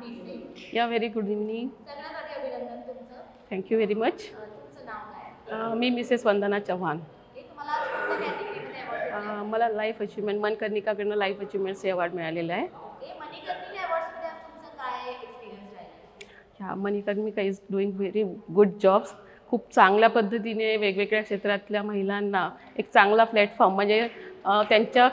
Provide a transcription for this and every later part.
Evening. या very good evening. सगळ्यात आधी अभिनंदन तुमचं. Thank you very much. तुमचं नाव काय? मी मिसेस वंदना चव्हाण. हे तुम्हाला आज कोणत्या कॅटेगरीमध्ये अवॉर्ड भेटला? मला लाईफ अचिव्हमेंट मनकर्णिकाकडनं लाईफ अचिव्हमेंट्स हे अवॉर्ड मिळालेलं आहे. ओके, मणिकर्णिका अवॉर्ड्समध्ये आज तुमचं काय एक्सपिरियन्स राहिला? ह्या Manikarnika is doing very good jobs. खूप चांगल्या पद्धतीने वेगवेगळ्या क्षेत्रातल्या महिलांना एक चांगला प्लॅटफॉर्म म्हणजे त्यांच्या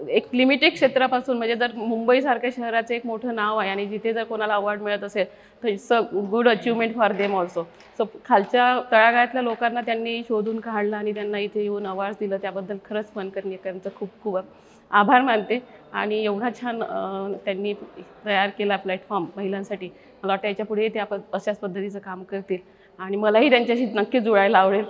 एक लिमिटेड क्षेत्रापासून म्हणजे जर मुंबईसारख्या शहराचं एक मोठं नाव आहे आणि जिथे जर कोणाला अवॉर्ड मिळत असेल तर it's a good achievement for them also. So खालच्या तळागाळातल्या लोकांना त्यांनी शोधून काढलं आणि त्यांना इथे येऊन अवॉर्ड दिलं त्याबद्दल खरंच मनकर्णिकांचं खूप खूप आभार मानते. आणि एवढा छान त्यांनी तयार केला प्लॅटफॉर्म महिलांसाठी. मला वाटतं याच्या पुढे ते अशाच पद्धतीचं काम करतील आणि मलाही त्यांच्याशी नक्कीच जुळायला आवडेल.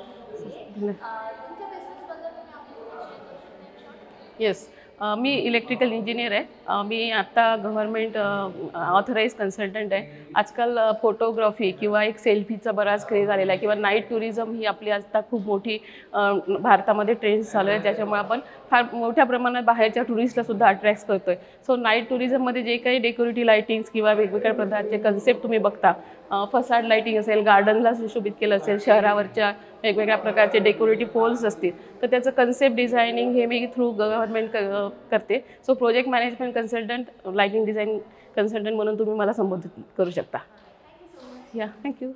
येस, मी इलेक्ट्रिकल इंजिनियर आहे. मी आत्ता गव्हर्मेंट ऑथराईज कन्सल्टंट आहे. आजकाल फोटोग्राफी किंवा एक सेल्फीचा बराच क्रेज आलेला आहे किंवा नाईट टुरिझम ही आपली आत्ता खूप मोठी भारतामध्ये ट्रेंड्स चालू आहे. त्याच्यामुळे आपण फार मोठ्या प्रमाणात बाहेरच्या टुरिस्टलासुद्धा अट्रॅक्ट करतो आहे. सो नाईट टुरिझममध्ये जे काही डेकोरेटिव्ह लाईटिंग्स किंवा वेगवेगळ्या प्रकारचे कन्सेप्ट तुम्ही बघता, फसाड लाईटिंग असेल, गार्डनला सुशोभित केलं असेल, शहरावरच्या वेगवेगळ्या प्रकारचे डेकोरेटिव्ह पोल्स असतील, तर त्याचं कन्सेप्ट डिझायनिंग हे मी थ्रू गव्हर्नमेंट करते. So project management consultant, lighting design consultant म्हणून तुम्ही मला संबोधित करू शकता. या, थँक्यू.